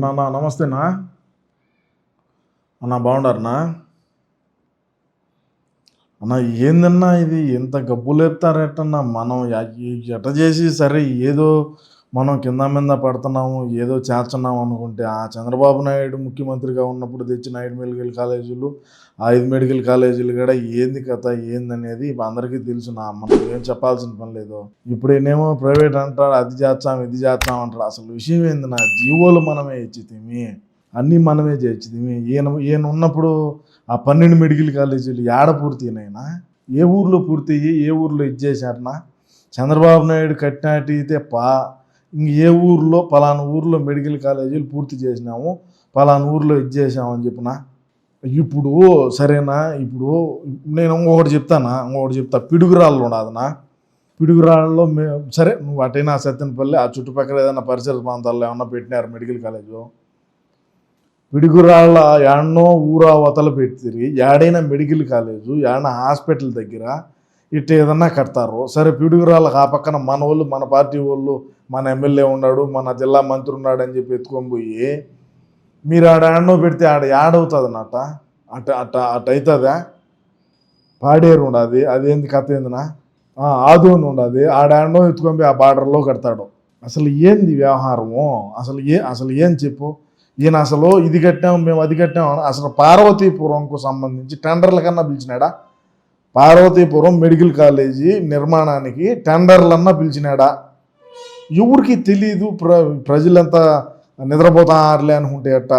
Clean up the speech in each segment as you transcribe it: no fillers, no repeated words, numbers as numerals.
అన్నా నమస్తేనా అన్నా, బాగుండారనా అన్న? ఏందన్నా ఇది ఎంత గబ్బు లేపుతారేటన్నా? మనం ఎట చేసి సరే ఏదో మనం కింద మీద పడుతున్నాము, ఏదో చేస్తున్నాము అనుకుంటే ఆ చంద్రబాబు నాయుడు ముఖ్యమంత్రిగా ఉన్నప్పుడు తెచ్చిన 5 మెడికల్ కాలేజీలు, ఆ 5 మెడికల్ కాలేజీలు కూడా ఏంది కథ ఏందనేది అందరికీ తెలుసు. మనం ఏం చెప్పాల్సిన పని లేదు. ఇప్పుడేనేమో ప్రైవేట్ అంటాడు, అది చేస్తాం ఇది చేస్తాం అంటాడు. అసలు విషయం ఏంది? జీవోలు మనమే ఇచ్చితిమి, అన్నీ మనమే చేయించితిమి. ఈయన ఉన్నప్పుడు ఆ 12 మెడికల్ కాలేజీలు ఏడ పూర్తినైనా? ఏ ఊర్లో పూర్తయ్యి ఏ ఊర్లో ఇచ్చేశారనా? చంద్రబాబు నాయుడు కట్టినట్టయితే ఇంక ఏ ఊర్లో పలానా ఊర్లో మెడికల్ కాలేజీలు పూర్తి చేసినాము, పలానా ఊర్లో ఇచ్చేసామని చెప్పిన. ఇప్పుడు సరేనా? ఇప్పుడు నేను ఇంకొకటి చెప్తా. పిడుగురాళ్ళు ఉండదునా? పిడుగురాళ్ళలో సరే నువ్వు అటైనా సత్యనపల్లి ఆ చుట్టుపక్కల ఏదైనా పరిసర ప్రాంతాల్లో ఏమన్నా పెట్టినారు మెడికల్ కాలేజు? పిడుగురాళ్ళ ఏడనో ఊరా వతల పెడితే ఏడైనా మెడికల్ కాలేజు ఏడైనా హాస్పిటల్ దగ్గర ఇట్లా ఏదన్నా కడతారు. సరే, పిడుగురాళ్ళకి ఆ పక్కన మన వాళ్ళు, మన పార్టీ వాళ్ళు, మన ఎమ్మెల్యే ఉన్నాడు, మన జిల్లా మంత్రి ఉన్నాడు అని చెప్పి ఎత్తుకొని పోయి మీరు ఏడనో పెడితే ఏడవుతుంది అన్నట్ట? అట్ట అట్ట అట్ట అవుతుందా? పాడేరు ఉండదు, అదేంది కథ ఏందినా? ఆదోని ఉండదు, ఆడనో ఎత్తుకొని పోయి ఆ బార్డర్లో కడతాడు. అసలు ఏంది వ్యవహారము? అసలు ఏం చెప్పు. ఈయన అసలు ఇది కట్టాము మేము అది కట్టాము అసలు పార్వతీపురంకు సంబంధించి టెండర్ల కన్నా పిలిచినాడా? పార్వతీపురం మెడికల్ కాలేజీ నిర్మాణానికి టెండర్లన్నా పిలిచినాడా? ఎవరికి తెలీదు. ప్రజలంతా నిద్రపోతారులే అనుకుంటే ఎట్ట?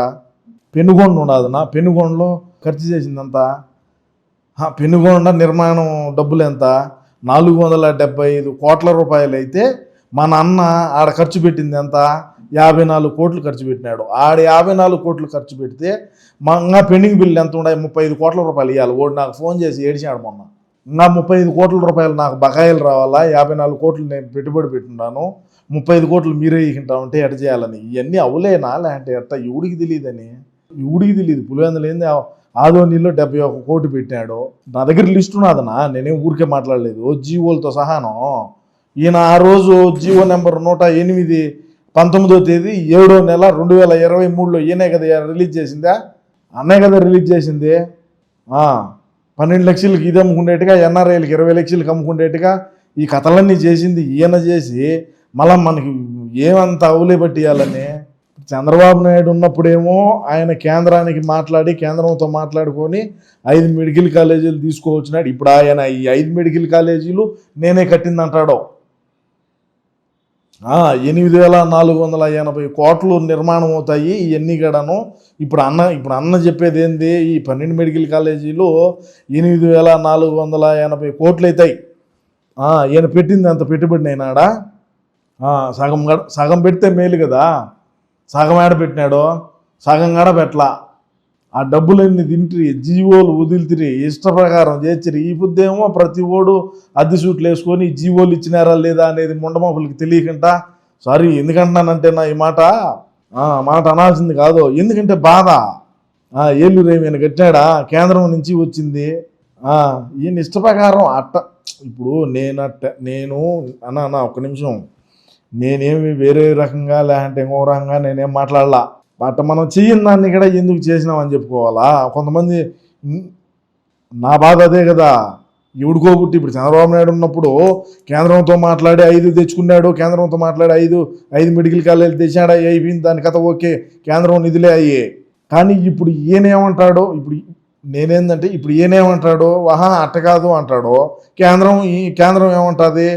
పెనుగొండ ఉండదునా? పెనుగొండలో ఖర్చు చేసిందంతా, పెనుగొండ నిర్మాణం డబ్బులు ఎంత? 475 కోట్ల రూపాయలు అయితే మన అన్న ఆడ ఖర్చు పెట్టింది ఎంత? 54 కోట్లు ఖర్చు పెట్టినాడు. ఆడ 54 కోట్లు ఖర్చు పెడితే ఇంకా పెండింగ్ బిల్లు ఎంత ఉన్నాయి? 35 కోట్ల రూపాయలు ఇవ్వాలి. వాడు నాకు ఫోన్ చేసి ఏడిచాడు మొన్న. ఇంకా 35 కోట్ల రూపాయలు నాకు బకాయిలు రావాలా? 54 కోట్లు నేను పెట్టుబడి పెట్టినాను, 35 కోట్లు మీరే ఇకుంటా ఉంటే ఎట చేయాలని. ఇవన్నీ అవులేనా లేదంటే ఎట్ట? ఎవడికి తెలియదని? పులివెందులు ఏంది ఆదోనిలో 71 కోట్లు పెట్టినాడు. నా దగ్గర లిస్ట్ ఉన్నదనా, నేనేం ఊరికే మాట్లాడలేదు, జీవోలతో సహానం. ఈయన ఆ రోజు జీవో నెంబర్ 108 19వ తేదీ 7వ నెల 2023లో ఈయనే కదా రిలీజ్ చేసిందా? అన్నే కదా రిలీజ్ చేసింది. 12 లక్షలకి ఇది అమ్ముకుండేట్టుగా, ఎన్ఆర్ఐలకి 20 లక్షలకి అమ్ముకుండేట్టుగా ఈ కథలన్నీ చేసింది ఈయన చేసి మళ్ళీ మనకి ఏమంత అవులే పట్టియాలని. చంద్రబాబు నాయుడు ఉన్నప్పుడేమో ఆయన కేంద్రానికి మాట్లాడి కేంద్రంతో మాట్లాడుకొని 5 మెడికల్ కాలేజీలు తీసుకోవచ్చినాడు. ఇప్పుడు ఆయన ఈ 5 మెడికల్ కాలేజీలు నేనే కట్టిందంటాడు. 8,480 కోట్లు నిర్మాణం అవుతాయి ఇవన్నీ కూడాను. ఇప్పుడు అన్న చెప్పేది ఏంది? ఈ 12 మెడికల్ కాలేజీలు 8,480 కోట్లు అవుతాయి. ఈయన పెట్టింది అంత పెట్టుబడి అయినాడా? సగం పెడితే మేలు కదా. సగం ఏడ పెట్టినాడు? సగం కూడా పెట్టలా. ఆ డబ్బులన్నీ తింటిరి, జీవోలు వదిలితిరి, ఇష్ట ప్రకారం చేసిరి. ఈ బుద్ధేమో ప్రతి ఓడు అద్దె సూట్లు వేసుకొని జీవోలు ఇచ్చినారా లేదా అనేది ముండమాపులకి తెలియకుండా. సారీ ఎందుకంటున్నానంటే నా ఈ మాట అనాల్సింది కాదు. ఎందుకంటే బాధ. ఏలూరు ఏమైనా కట్టాడా? కేంద్రం నుంచి వచ్చింది. ఈయన ఇష్ట ప్రకారం అట్ట. ఇప్పుడు నేను అన్నా ఒక్క నిమిషం, నేనేమి వేరే రకంగా లేదంటే ఇంకో రకంగా నేనేం మాట్లాడలా. బట్ మనం చెయ్యని దాన్ని కూడా ఎందుకు చేసినామని చెప్పుకోవాలా? కొంతమంది నా బాధ అదే కదా. ఎవడుకోబుట్టి ఇప్పుడు చంద్రబాబు నాయుడు ఉన్నప్పుడు కేంద్రంతో మాట్లాడి 5 తెచ్చుకున్నాడు, కేంద్రంతో మాట్లాడి 5 మెడికల్ కాలేజీలు తెచ్చాడు, అయిపోయింది దాని కథ. ఓకే, కేంద్రం నిధులే అయ్యే. కానీ ఇప్పుడు ఈయనేమంటాడో, ఇప్పుడు ఈయనేమంటాడో, అట్ట కాదు అంటాడో. కేంద్రం ఏమంటుంది?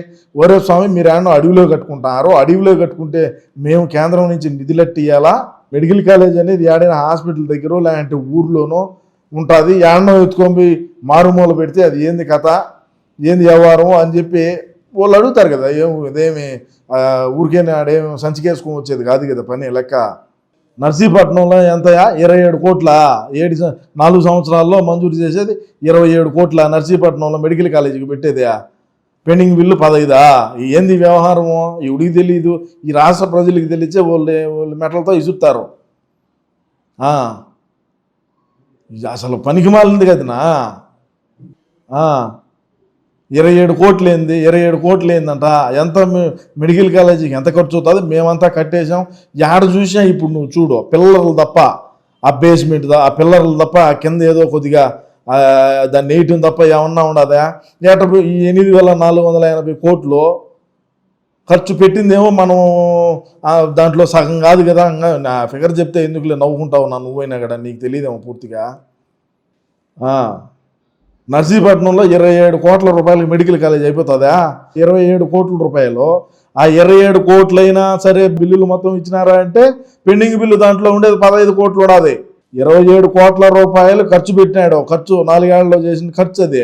ఒరే స్వామి, మీరు ఏమన్నా అడవిలో కట్టుకుంటారో, అడవిలో కట్టుకుంటే మేము కేంద్రం నుంచి నిధులెట్టి ఇవ్వాలా? మెడికల్ కాలేజ్ అనేది ఏడైనా హాస్పిటల్ దగ్గర లేదంటే ఊర్లోనో ఉంటుంది. ఏడనో ఎత్తుకొని మారుమూల పెడితే అది ఏంది కథ, ఏంది వ్యవహారం అని చెప్పి వాళ్ళు అడుగుతారు కదా. ఇదేమి ఊరికేనే ఆడేమి సంచికేసుకొని వచ్చేది కాదు కదా పని లెక్క. నర్సీపట్నంలో ఎంతయా? 27 కోట్ల. 4 సంవత్సరాల్లో మంజూరు చేసేది 27 కోట్ల నర్సీపట్నంలో మెడికల్ కాలేజీకి పెట్టేదా? Pending bill 15. ఏంది వ్యవహారము? ఎవడికి తెలీదు. ఈ రాష్ట్ర ప్రజలకు తెలిసే వాళ్ళు మెటలతో ఇసురుతారు. అసలు పనికి మాలింది కదనా. 27 కోట్లు ఏంది, 27 కోట్లు ఏందంట. ఎంత మెడికల్ కాలేజీకి ఎంత ఖర్చు అవుతుంది, మేమంతా కట్టేసాం. యాడ చూసినా ఇప్పుడు నువ్వు చూడు, పిల్లర్లు తప్ప ఆ బేస్మెంట్ ఆ పిల్లర్లు తప్ప ఆ కింద ఏదో కొద్దిగా దాన్ని వేయటం తప్ప ఏమన్నా ఉండదా? ఏట ఈ 8,480 కోట్లు ఖర్చు పెట్టిందేమో మనం దాంట్లో సగం కాదు కదా. నా ఫిగర్ చెప్తే ఎందుకులే నవ్వుకుంటావు నా, నువ్వైనా కదా, నీకు తెలియదేమో పూర్తిగా. నర్సీపట్నంలో 27 కోట్ల రూపాయలకి మెడికల్ కాలేజ్ అయిపోతుందా? 27 కోట్ల రూపాయలు. ఆ 27 కోట్లైనా సరే బిల్లులు మొత్తం ఇచ్చినారా అంటే పెండింగ్ బిల్లు దాంట్లో ఉండేది 15 కోట్లు ఉండాలి. 27 కోట్ల రూపాయలు ఖర్చు పెట్టినాడు. ఖర్చు 4 ఏళ్లలో చేసిన ఖర్చు అది.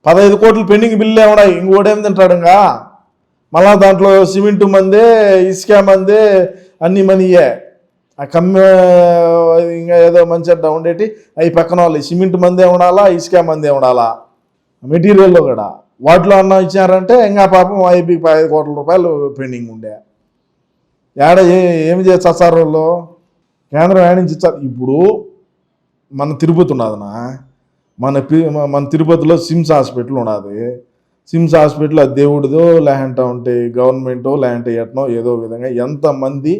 15 కోట్లు పెండింగ్ బిల్లు ఏమన్నాయి. ఇంకోటి ఏం తింటాడు ఇంకా. మళ్ళా దాంట్లో సిమెంట్ మందే, ఇసుక మందే, అన్ని మనీయే. ఆ కమ్మె ఇంకా ఏదో మంచి అడ్డ ఉండేటి అవి పక్కన వాళ్ళు. సిమెంట్ మందే ఉండాలా, ఇసుక మందే ఉండాలా, మెటీరియల్లో కూడా. వాటిలో అన్న ఇచ్చారంటే ఇంకా పాపం 5 కోట్ల రూపాయలు పెండింగ్ ఉండే. ఏమి చేస్తారు వాళ్ళు? కేంద్రం ఏడించి ఇచ్చారు. ఇప్పుడు మన తిరుపతి ఉన్నదనా, మన తిరుపతిలో సిమ్స్ హాస్పిటల్ ఉన్నది. సిమ్స్ హాస్పిటల్ అది దేవుడిదో లేదంటే ఉంటే గవర్నమెంటో లేదంటే ఎట్నో ఏదో విధంగా ఎంతమంది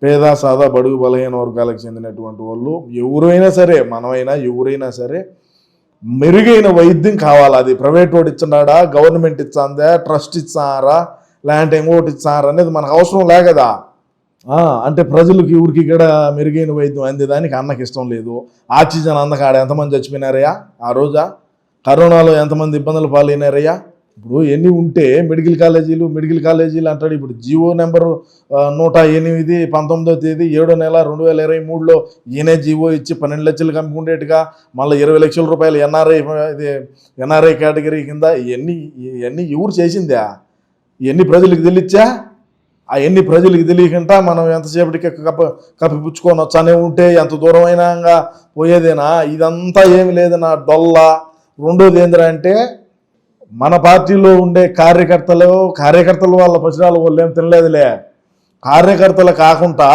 పేద సాదా బడుగు బలహీన వర్గాలకు చెందినటువంటి వాళ్ళు ఎవరైనా సరే, మనమైనా ఎవరైనా సరే మెరుగైన వైద్యం కావాలి. అది ప్రైవేట్ వాడు ఇచ్చినాడా, గవర్నమెంట్ ఇచ్చాందా, ట్రస్ట్ ఇచ్చారా, లేదంటే ఇంకోటి ఇచ్చారా అనేది మనకు అవసరం లేకదా. అంటే ప్రజలకు ఊరికి కూడా మెరుగైన వైద్యం అందేదానికి అన్నకి ఇష్టం లేదు. ఆక్సిజన్ అందకాడ ఎంతమంది చచ్చిపోయినారయ్యా ఆ రోజా? కరోనాలో ఎంతమంది ఇబ్బందులు పాలైనారయ్యా? ఇప్పుడు ఎన్ని ఉంటే మెడికల్ కాలేజీలు అంటాడు. ఇప్పుడు జియో నెంబరు 108 19వ తేదీ 7వ నెల 2023లో ఈయనే జియో ఇచ్చి 12 లక్షలు కమ్ముకుండేట్టుగా మళ్ళీ 20 లక్షల రూపాయలు ఎన్ఆర్ఐ కేటగిరీ కింద ఇవన్నీ ఎవరు చేసిందా? ఇవన్నీ ప్రజలకు తెలియచ్చా? అవన్నీ ప్రజలకు తెలియకుండా మనం ఎంతసేపటికి కప్పిపుచ్చుకొని వచ్చానే ఉంటే ఎంత దూరమైనా పోయేదేనా? ఇదంతా ఏమి లేదనా డొల్ల. రెండోది ఏంద్రా అంటే మన పార్టీలో ఉండే కార్యకర్తలు వాళ్ళ పసిరాలు వాళ్ళు ఏం తినలేదులే. కార్యకర్తలు కాకుండా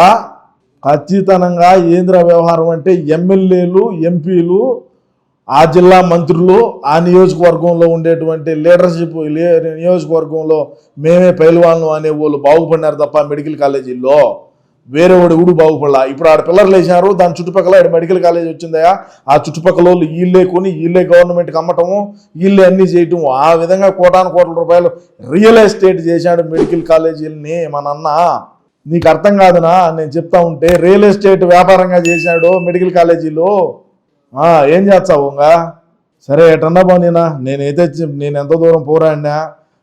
ఖచ్చితంగా ఏంద్ర వ్యవహారం అంటే ఎమ్మెల్యేలు, ఎంపీలు, ఆ జిల్లా మంత్రులు, ఆ నియోజకవర్గంలో ఉండేటువంటి లీడర్షిప్ నియోజకవర్గంలో మేమే పైల్వాన్లు అనే వాళ్ళు బాగుపడినారు తప్ప మెడికల్ కాలేజీల్లో వేరే వాడు ఊడు బాగుపడలా. ఇప్పుడు ఆడ పిల్లర్లు వేసినారు, దాని చుట్టుపక్కల మెడికల్ కాలేజ్ వచ్చిందా, ఆ చుట్టుపక్కల వాళ్ళు వీళ్ళే కొని వీళ్ళే గవర్నమెంట్కి అమ్మటము, వీళ్ళే అన్నీ చేయటం. ఆ విధంగా కోట్ల రూపాయలు రియల్ ఎస్టేట్ చేశాడు మెడికల్ కాలేజీలని మన అన్న. నీకు అర్థం కాదునా నేను చెప్తా ఉంటే? రియల్ ఎస్టేట్ వ్యాపారంగా చేశాడు మెడికల్ కాలేజీలో. ఏం చేస్తావు ఇంకా? సరే ఎటన్నా పోనీనా, నేను ఎంత దూరం పోరాడినా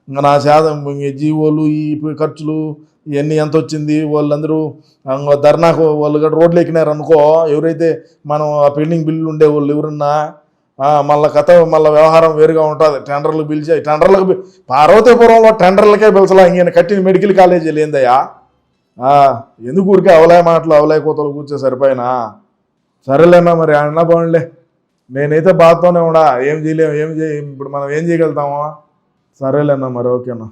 ఇంకా నా శాతం జీవోలు ఈ ఖర్చులు ఇవన్నీ ఎంత వచ్చింది. వాళ్ళందరూ ధర్నాకు వాళ్ళు కూడా రోడ్లు ఎక్కినారు అనుకో, ఎవరైతే మనం ఆ పెండింగ్ బిల్లు ఉండే వాళ్ళు ఎవరన్నా, మళ్ళీ వ్యవహారం వేరుగా ఉంటుంది. టెండర్లకు పార్వతీపురంలో టెండర్లకే పిలిచలా. ఇంక కట్టిన మెడికల్ కాలేజీలు ఏందయ్యా? ఎందుకు ఊరికే అవలయ కోతలు కూర్చో సరిపోయినా? సరేలేనా మరి అన్న బాగుండలే. నేనైతే బాధతోనే ఉన్నా. ఏం చేయలేము. ఇప్పుడు మనం ఏం చేయగలుగుతామా? సరేలేనా మరి, ఓకేనా.